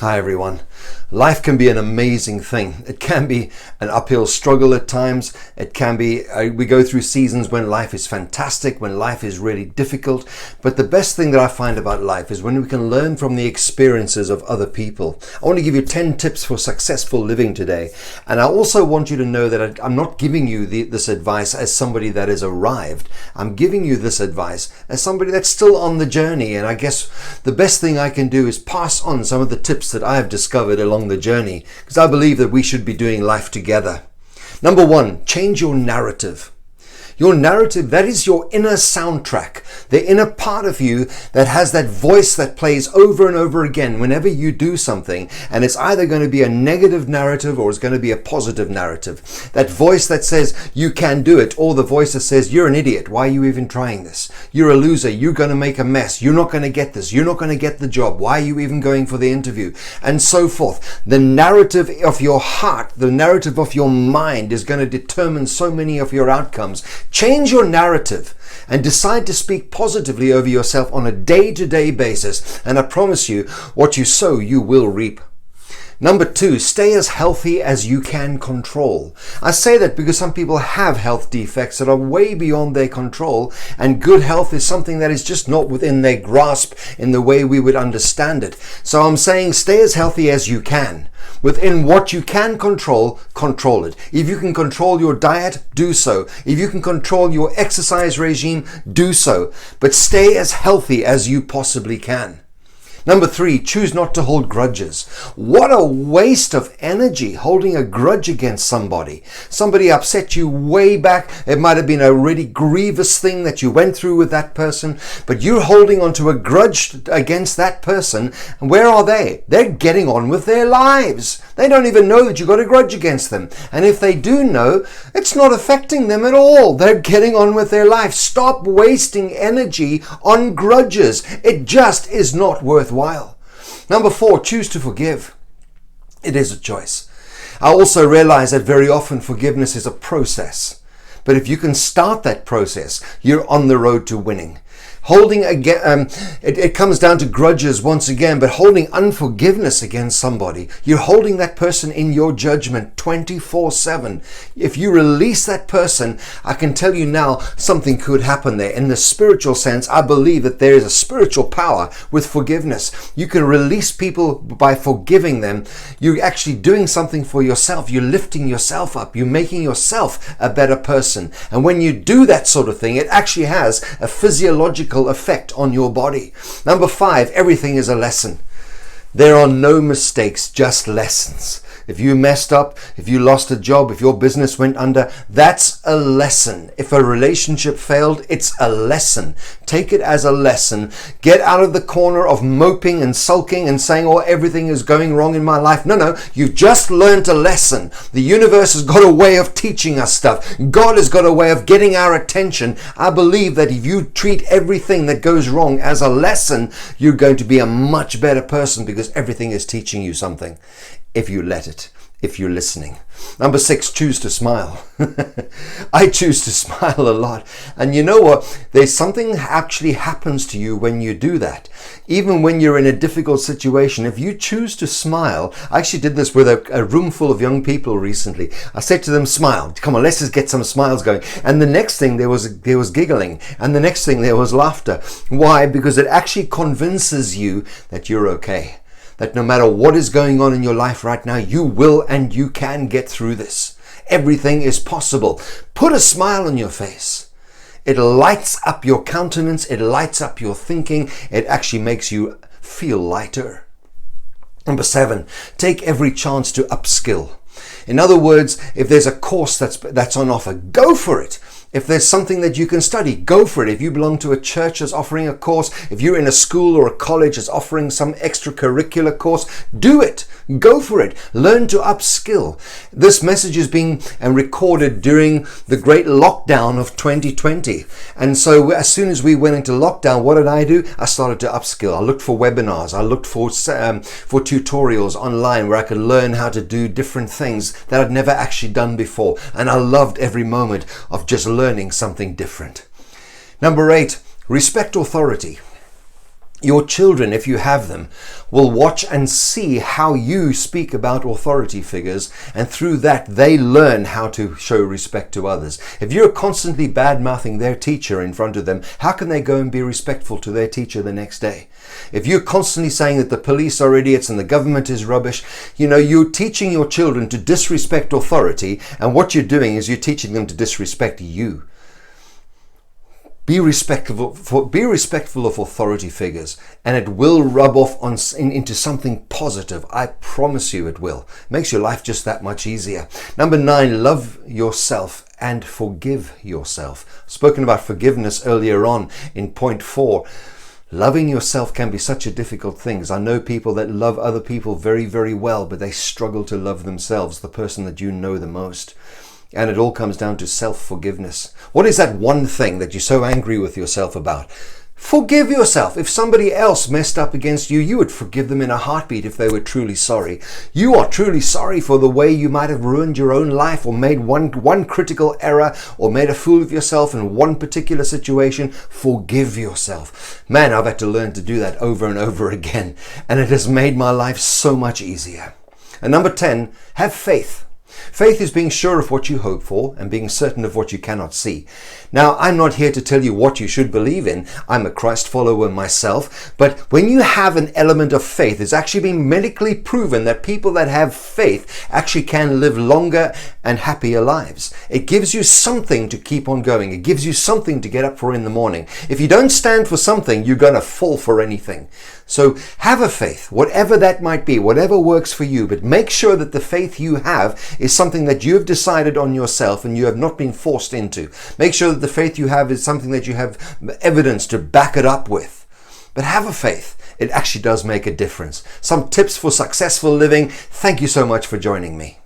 Hi everyone. Life can be an amazing thing. It can be an uphill struggle at times. It can be, we go through seasons when life is fantastic, when life is really difficult. But the best thing that I find about life is when we can learn from the experiences of other people. I want to give you 10 tips for successful living today. And I also want you to know that I'm not giving you this advice as somebody that has arrived. I'm giving you this advice as somebody that's still on the journey. And I guess the best thing I can do is pass on some of the tips that I have discovered along the journey, because I believe that we should be doing life together. Number one, change your narrative. Your narrative, that is your inner soundtrack, the inner part of you that has that voice that plays over and over again whenever you do something. And it's either going to be a negative narrative or it's going to be a positive narrative. That voice that says you can do it, or the voice that says you're an idiot. Why are you even trying this? You're a loser. You're going to make a mess. You're not going to get this. You're not going to get the job. Why are you even going for the interview? And so forth. The narrative of your heart, the narrative of your mind is going to determine so many of your outcomes. Change your narrative and decide to speak positively over yourself on a day-to-day basis. And I promise you, what you sow, you will reap. Number two, stay as healthy as you can control. I say that because some people have health defects that are way beyond their control, and good health is something that is just not within their grasp in the way we would understand it. So I'm saying stay as healthy as you can. Within what you can control, control it. If you can control your diet, do so. If you can control your exercise regime, do so. But stay as healthy as you possibly can. Number three, choose not to hold grudges. What a waste of energy holding a grudge against somebody. Somebody upset you way back. It might have been a really grievous thing that you went through with that person, but you're holding onto a grudge against that person. And where are they? They're getting on with their lives. They don't even know that you got a grudge against them. And if they do know, it's not affecting them at all. They're getting on with their life. Stop wasting energy on grudges. It just is not worthwhile. Number four, choose to forgive. It is a choice. I also realize that very often forgiveness is a process. But if you can start that process, you're on the road to winning. Holding again, it comes down to grudges once again, but holding unforgiveness against somebody, you're holding that person in your judgment 24/7. If you release that person, I can tell you now, something could happen there. In the spiritual sense, I believe that there is a spiritual power with forgiveness. You can release people by forgiving them. You're actually doing something for yourself. You're lifting yourself up. You're making yourself a better person. And when you do that sort of thing, it actually has a physiological effect on your body. Number five, everything is a lesson. There are no mistakes, just lessons. If you messed up, if you lost a job, if your business went under, that's a lesson. If a relationship failed, it's a lesson. Take it as a lesson. Get out of the corner of moping and sulking and saying, oh, everything is going wrong in my life. No, you've just learned a lesson. The universe has got a way of teaching us stuff. God has got a way of getting our attention. I believe that if you treat everything that goes wrong as a lesson, you're going to be a much better person, because everything is teaching you something. If you let it, if you're listening. Number six, choose to smile. I choose to smile a lot. And you know what? There's something actually happens to you when you do that. Even when you're in a difficult situation, if you choose to smile, I actually did this with a room full of young people recently. I said to them, smile. Come on, let's just get some smiles going. And the next thing there was giggling. And the next thing there was laughter. Why? Because it actually convinces you that you're okay. That no matter what is going on in your life right now, you will and you can get through this. Everything is possible. Put a smile on your face. It lights up your countenance. It lights up your thinking. It actually makes you feel lighter. Number seven, take every chance to upskill. In other words, if there's a course that's on offer, go for it. If there's something that you can study, go for it. If you belong to a church that's offering a course, if you're in a school or a college that's offering some extracurricular course, do it. Go for it. Learn to upskill. This message is being recorded during the great lockdown of 2020. And so as soon as we went into lockdown, what did I do? I started to upskill. I looked for webinars. I looked for tutorials online where I could learn how to do different things that I'd never actually done before. And I loved every moment of just learning something different. Number 8, respect authority. Your children, if you have them, will watch and see how you speak about authority figures, and through that they learn how to show respect to others. If you're constantly bad-mouthing their teacher in front of them, how can they go and be respectful to their teacher the next day? If you're constantly saying that the police are idiots and the government is rubbish, you're teaching your children to disrespect authority, and what you're doing is you're teaching them to disrespect you. Be respectful of authority figures, and it will rub off into something positive. I promise you it will. Makes your life just that much easier. Number 9, love yourself and forgive yourself. Spoken about forgiveness earlier on in point 4. Loving yourself can be such a difficult thing. I know people that love other people very, very well, but they struggle to love themselves, the person that you know the most. And it all comes down to self-forgiveness. What is that one thing that you're so angry with yourself about? Forgive yourself. If somebody else messed up against you, you would forgive them in a heartbeat if they were truly sorry. You are truly sorry for the way you might have ruined your own life, or made one critical error, or made a fool of yourself in one particular situation. Forgive yourself. Man, I've had to learn to do that over and over again, and it has made my life so much easier. And number 10, have faith. Faith is being sure of what you hope for and being certain of what you cannot see. Now, I'm not here to tell you what you should believe in. I'm a Christ follower myself. But when you have an element of faith, it's actually been medically proven that people that have faith actually can live longer and happier lives. It gives you something to keep on going. It gives you something to get up for in the morning. If you don't stand for something, you're going to fall for anything. So have a faith, whatever that might be, whatever works for you, but make sure that the faith you have is something that you have decided on yourself and you have not been forced into. Make sure that the faith you have is something that you have evidence to back it up with. But have a faith. It actually does make a difference. Some tips for successful living. Thank you so much for joining me.